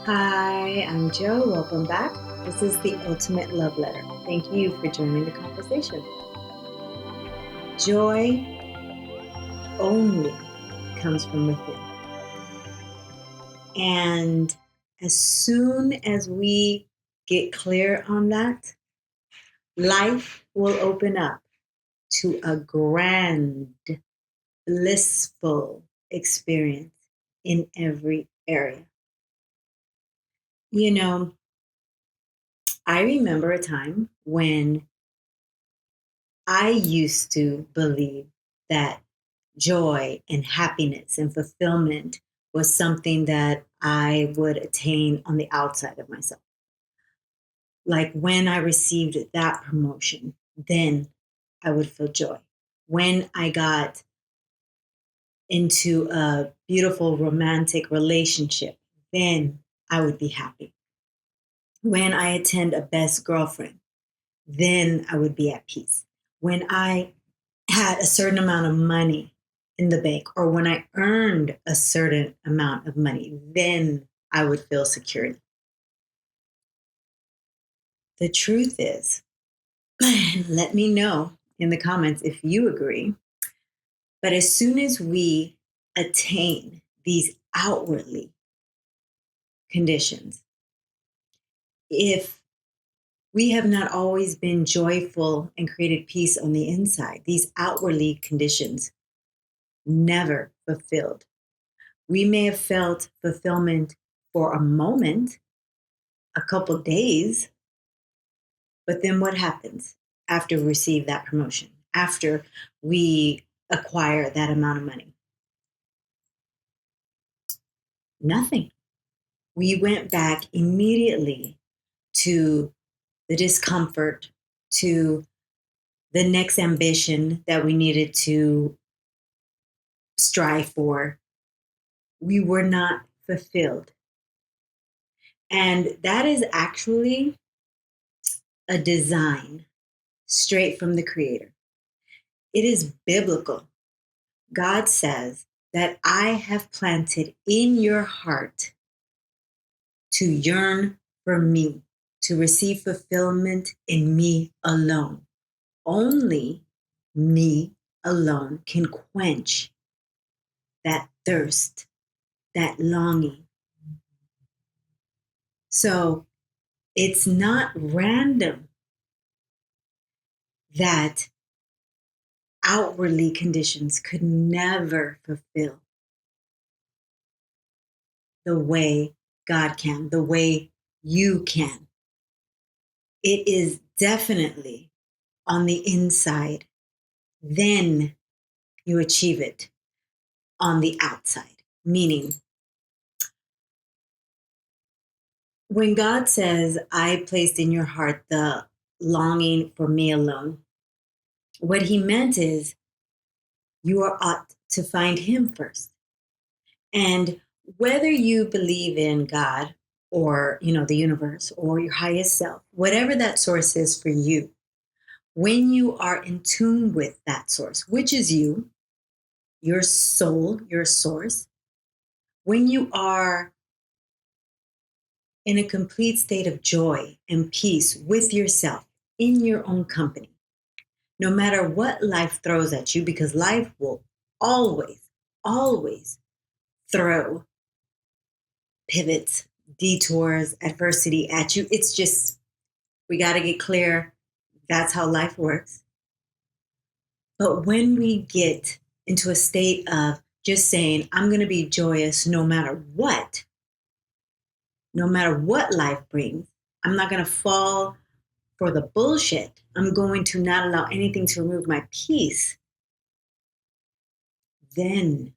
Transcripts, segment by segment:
Hi, I'm Joe. Welcome back. This is the Ultimate Love Letter. Thank you for joining the conversation. Joy only comes from within. And as soon as we get clear on that, life will open up to a grand, blissful experience in every area. You know, I remember a time when I used to believe that joy and happiness and fulfillment was something that I would attain on the outside of myself. Like when I received that promotion, then I would feel joy. When I got into a beautiful romantic relationship, then I would be happy. When I attend a best girlfriend, then I would be at peace. When I had a certain amount of money in the bank, or when I earned a certain amount of money, then I would feel security. The truth is, let me know in the comments if you agree, but as soon as we attain these outwardly conditions, if we have not always been joyful and created peace on the inside, these outwardly conditions never fulfilled. We may have felt fulfillment for a moment, a couple days, but then what happens after we receive that promotion, after we acquire that amount of money? Nothing. We went back immediately to the discomfort, to the next ambition that we needed to strive for. We were not fulfilled. And that is actually a design straight from the Creator. It is biblical. God says that I have planted in your heart to yearn for me, to receive fulfillment in me alone. Only me alone can quench that thirst, that longing. So it's not random that outwardly conditions could never fulfill the way God can, the way you can. It is definitely on the inside. Then you achieve it on the outside. Meaning, when God says, I placed in your heart the longing for me alone, what he meant is you are ought to find him first. And whether you believe in God or, the universe or your highest self, whatever that source is for you, when you are in tune with that source, which is you, your soul, your source, when you are in a complete state of joy and peace with yourself in your own company, no matter what life throws at you, because life will always, always throw pivots, detours, adversity at you. It's just, we got to get clear. That's how life works. But when we get into a state of just saying, I'm going to be joyous no matter what life brings, I'm not going to fall for the bullshit. I'm going to not allow anything to remove my peace. Then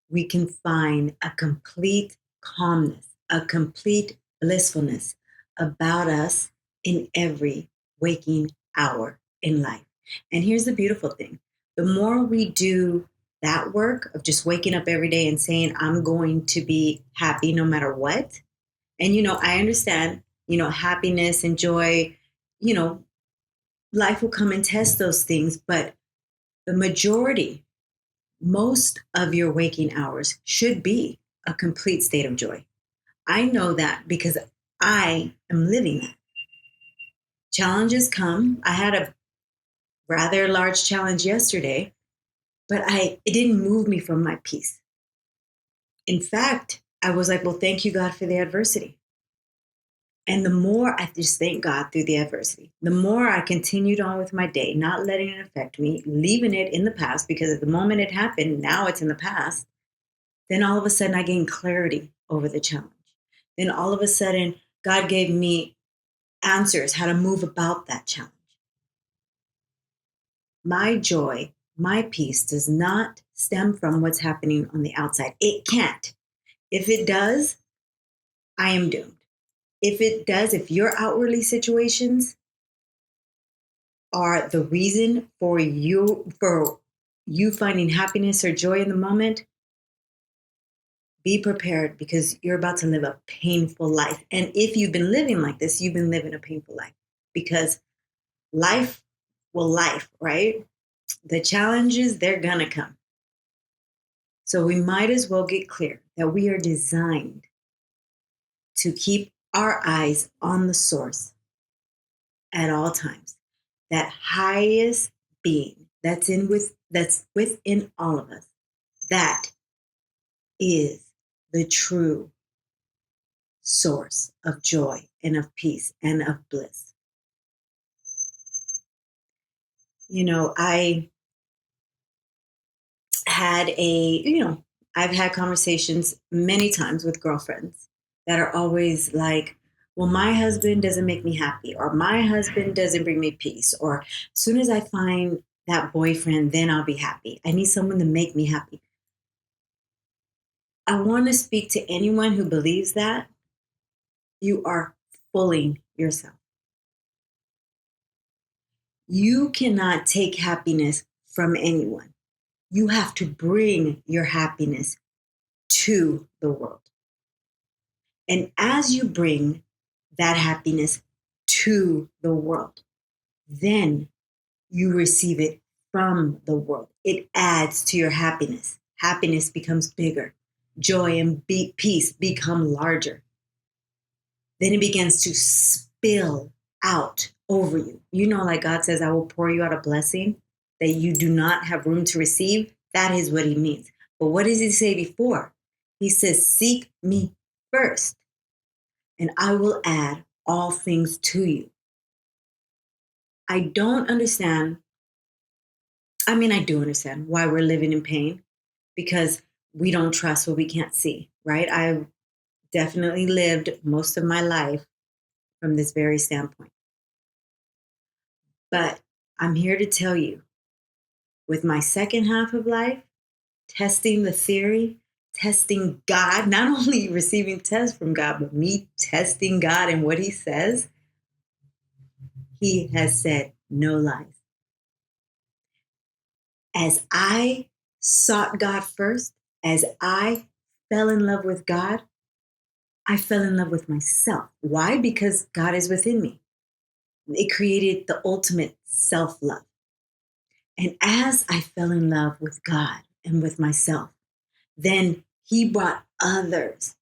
we can find a complete calmness, a complete blissfulness about us in every waking hour in life. And here's the beautiful thing. The more we do that work of just waking up every day and saying, I'm going to be happy no matter what. And, I understand, happiness and joy, life will come and test those things. But the most of your waking hours should be a complete state of joy. I know that because I am living that. Challenges come. I had a rather large challenge yesterday, but it didn't move me from my peace. In fact, I was like, well, thank you, God, for the adversity. And the more I just thank God through the adversity, the more I continued on with my day, not letting it affect me, leaving it in the past, because at the moment it happened, now it's in the past. Then all of a sudden I gained clarity over the challenge. Then all of a sudden, God gave me answers how to move about that challenge. My joy, my peace does not stem from what's happening on the outside. It can't. If it does, I am doomed. If it does, if your outwardly situations are the reason for you finding happiness or joy in the moment, be prepared, because you're about to live a painful life. And if you've been living like this, you've been living a painful life, because life will life, right? The challenges, they're gonna come. So we might as well get clear that we are designed to keep our eyes on the source at all times. That highest being that's within all of us. That is the true source of joy and of peace and of bliss. You know, had a, you know, I've had conversations many times with girlfriends that are always like, well, my husband doesn't make me happy, or my husband doesn't bring me peace, or as soon as I find that boyfriend, then I'll be happy. I need someone to make me happy. I want to speak to anyone who believes that you are fooling yourself. You cannot take happiness from anyone. You have to bring your happiness to the world. And as you bring that happiness to the world, then you receive it from the world. It adds to your happiness. Happiness becomes bigger. Joy and peace become larger. Then it begins to spill out over you. You know, like God says, I will pour you out a blessing that you do not have room to receive. That is what he means. But what does he say before? He says, seek me first, and I will add all things to you. I don't understand. I mean, I do understand why we're living in pain, because we don't trust what we can't see, right? I've definitely lived most of my life from this very standpoint. But I'm here to tell you, with my second half of life, testing the theory, testing God, not only receiving tests from God, but me testing God and what he says, he has said no lies. As I sought God first, as I fell in love with God, I fell in love with myself. Why? Because God is within me. It created the ultimate self love. And as I fell in love with God and with myself, then he brought others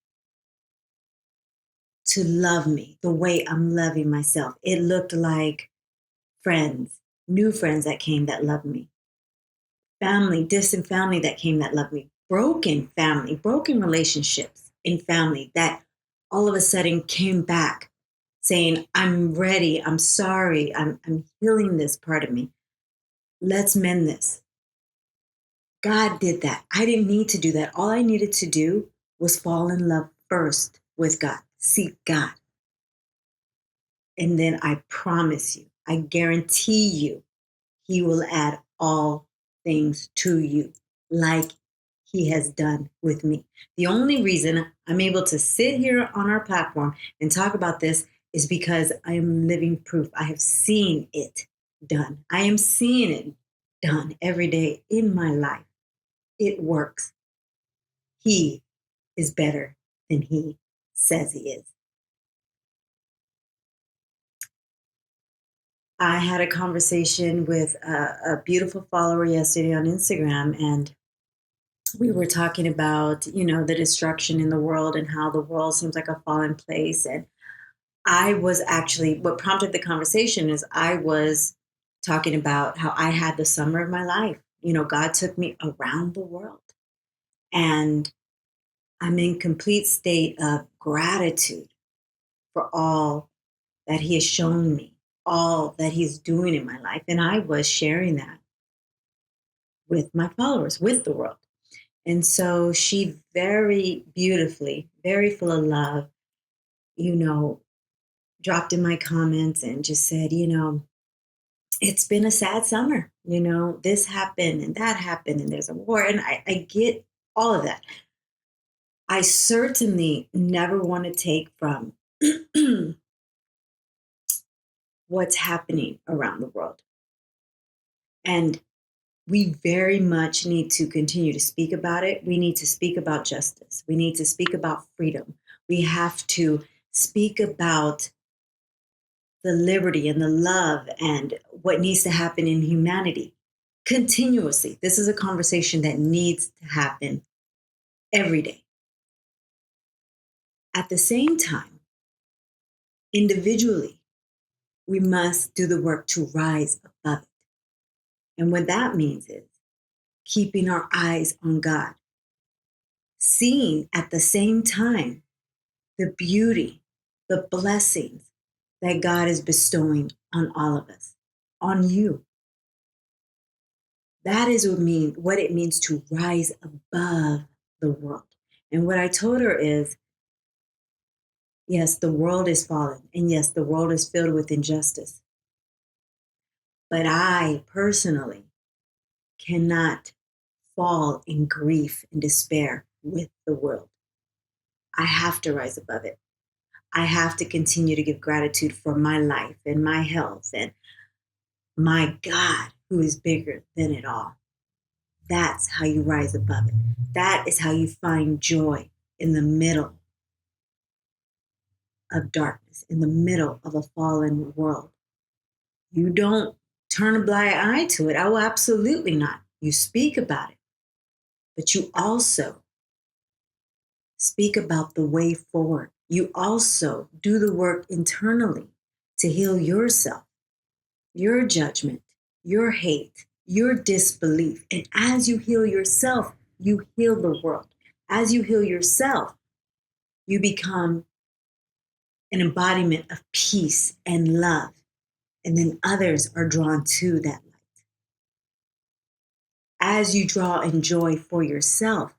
to love me the way I'm loving myself. It looked like friends, new friends that came that loved me, family, distant family that came that loved me, broken family, broken relationships in family that all of a sudden came back saying, I'm ready, I'm sorry, I'm healing this part of me. Let's mend this. God did that. I didn't need to do that. All I needed to do was fall in love first with God, seek God. And then I promise you, I guarantee you, he will add all things to you, like he has done with me. The only reason I'm able to sit here on our platform and talk about this is because I am living proof. I have seen it done. I am seeing it done every day in my life. It works. He is better than he says he is. I had a conversation with a beautiful follower yesterday on Instagram, and we were talking about, the destruction in the world and how the world seems like a fallen place. And I was actually, what prompted the conversation is I was talking about how I had the summer of my life. God took me around the world, and I'm in complete state of gratitude for all that He has shown me, all that He's doing in my life. And I was sharing that with my followers, with the world. And so she very beautifully, very full of love, you know, dropped in my comments and just said, it's been a sad summer. This happened and that happened and there's a war. And I get all of that. I certainly never want to take from what's happening around the world. And we very much need to continue to speak about it. We need to speak about justice. We need to speak about freedom. We have to speak about the liberty and the love and what needs to happen in humanity continuously. This is a conversation that needs to happen every day. At the same time, individually, we must do the work to rise above it. And what that means is keeping our eyes on God, seeing at the same time the beauty, the blessings that God is bestowing on all of us, on you. That is what it means to rise above the world. And what I told her is, yes, the world is fallen. And yes, the world is filled with injustice. But I personally cannot fall in grief and despair with the world. I have to rise above it. I have to continue to give gratitude for my life and my health and my God, who is bigger than it all. That's how you rise above it. That is how you find joy in the middle of darkness, in the middle of a fallen world. You don't turn a blind eye to it. Oh, absolutely not. You speak about it, but you also speak about the way forward. You also do the work internally to heal yourself, your judgment, your hate, your disbelief. And as you heal yourself, you heal the world. As you heal yourself, you become an embodiment of peace and love. And then others are drawn to that light. As you draw in joy for yourself,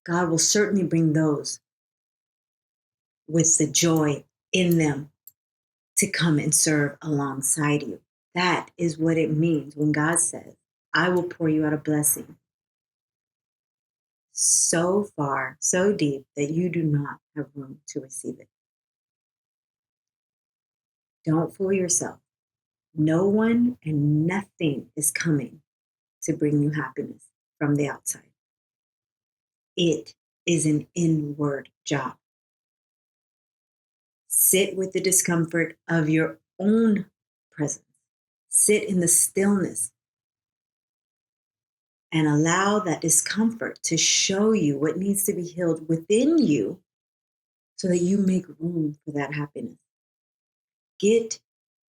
God will certainly bring those with the joy in them to come and serve alongside you. That is what it means when God says, I will pour you out a blessing so far, so deep that you do not have room to receive it. Don't fool yourself. No one and nothing is coming to bring you happiness from the outside. It is an inward job. Sit with the discomfort of your own presence. Sit in the stillness and allow that discomfort to show you what needs to be healed within you so that you make room for that happiness. Get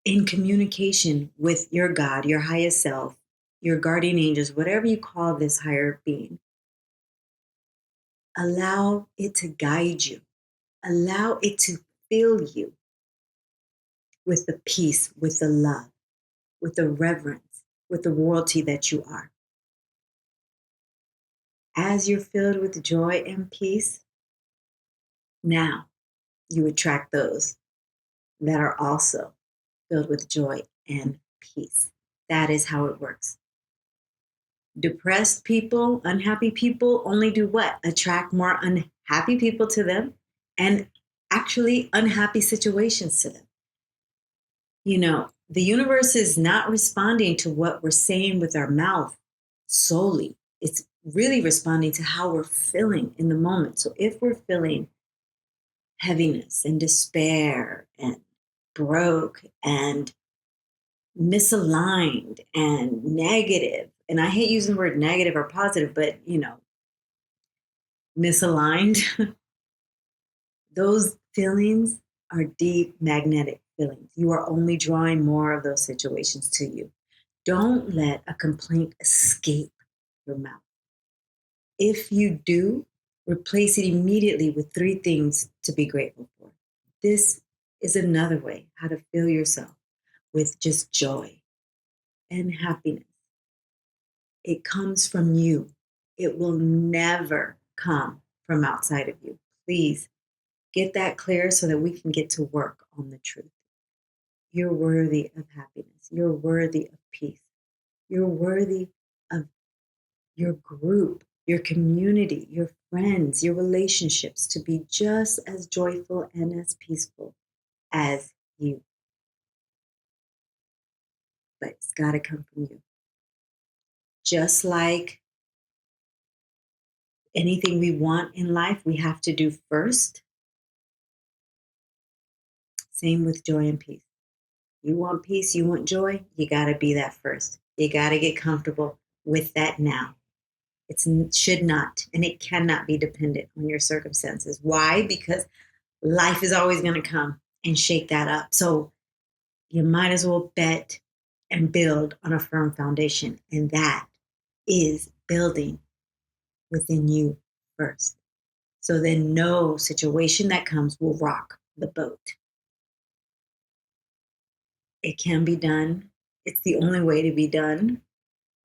in communication with your God, your highest self, your guardian angels, whatever you call this higher being. Allow it to guide you. Allow it to fill you with the peace, with the love, with the reverence, with the royalty that you are. As you're filled with joy and peace, now you attract those that are also filled with joy and peace. That is how it works. Depressed people, unhappy people only do what? Attract more unhappy people to them and actually unhappy situations to them. The universe is not responding to what we're saying with our mouth solely. It's really responding to how we're feeling in the moment. So if we're feeling heaviness and despair and broke and misaligned and negative, and I hate using the word negative or positive, but misaligned, those feelings are deep magnetic feelings. You are only drawing more of those situations to you. Don't let a complaint escape your mouth. If you do, replace it immediately with 3 things to be grateful for. This is another way how to fill yourself with just joy and happiness. It comes from you. It will never come from outside of you. Please get that clear so that we can get to work on the truth. You're worthy of happiness. You're worthy of peace. You're worthy of your group, your community, your friends, your relationships to be just as joyful and as peaceful as you. But it's got to come from you. Just like anything we want in life, we have to do first. Same with joy and peace. You want peace, you want joy, you got to be that first. You got to get comfortable with that now. It should not, and it cannot be dependent on your circumstances. Why? Because life is always going to come and shake that up. So you might as well bet and build on a firm foundation. And that is building within you first. So then no situation that comes will rock the boat. It can be done. It's the only way to be done.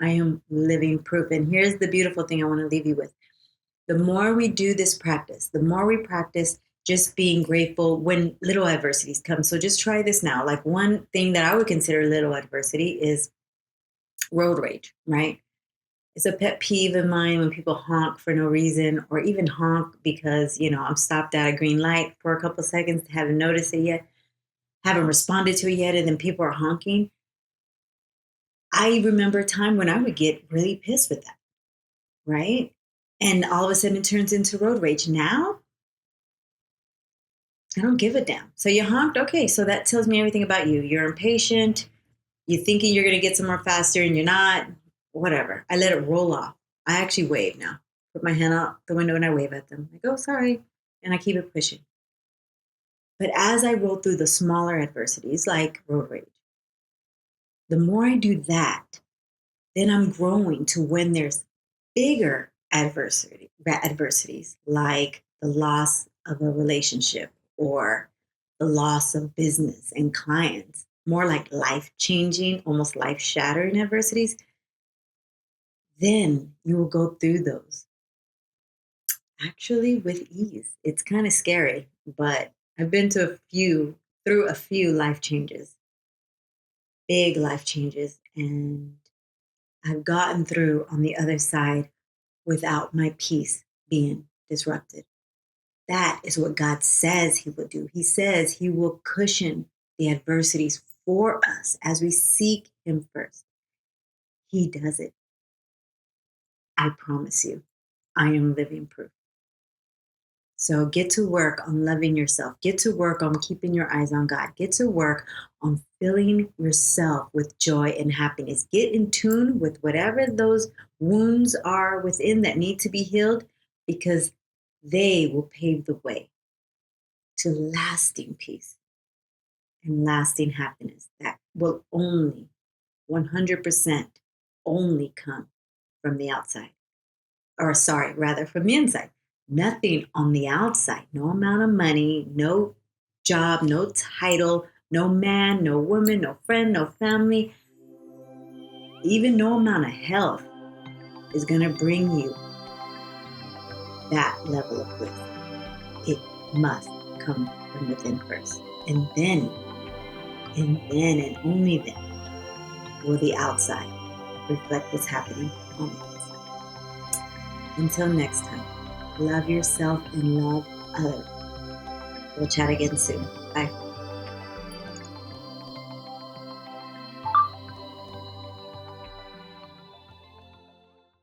I am living proof. And here's the beautiful thing I want to leave you with. The more we do this practice, the more we practice just being grateful when little adversities come. So just try this now. Like one thing that I would consider little adversity is road rage, right? It's a pet peeve of mine when people honk for no reason or even honk because, I'm stopped at a green light for a couple of seconds, haven't noticed it yet, haven't responded to it yet, and then people are honking. I remember a time when I would get really pissed with that, right? And all of a sudden it turns into road rage. Now, I don't give a damn. So you honked? Okay, so that tells me everything about you. You're impatient. You're thinking you're going to get somewhere faster and you're not. Whatever. I let it roll off. I actually wave now. Put my hand out the window and I wave at them. I go, sorry. And I keep it pushing. But as I roll through the smaller adversities like road rage, the more I do that, then I'm growing to when there's bigger adversities like the loss of a relationship or the loss of business and clients, more like life-changing, almost life-shattering adversities, then you will go through those actually with ease. It's kind of scary, but I've been through a few life changes, big life changes, and I've gotten through on the other side without my peace being disrupted. That is what God says He will do. He says He will cushion the adversities for us as we seek Him first. He does it. I promise you, I am living proof. So get to work on loving yourself. Get to work on keeping your eyes on God. Get to work on filling yourself with joy and happiness. Get in tune with whatever those wounds are within that need to be healed, because they will pave the way to lasting peace and lasting happiness that will only 100% only come from the outside. Or sorry, rather from the inside. Nothing on the outside, no amount of money, no job, no title, no man, no woman, no friend, no family, even no amount of health is going to bring you that level of bliss. It must come from within first. And then and only then will the outside reflect what's happening on the inside. Until next time, love yourself and love others. We'll chat again soon. Bye.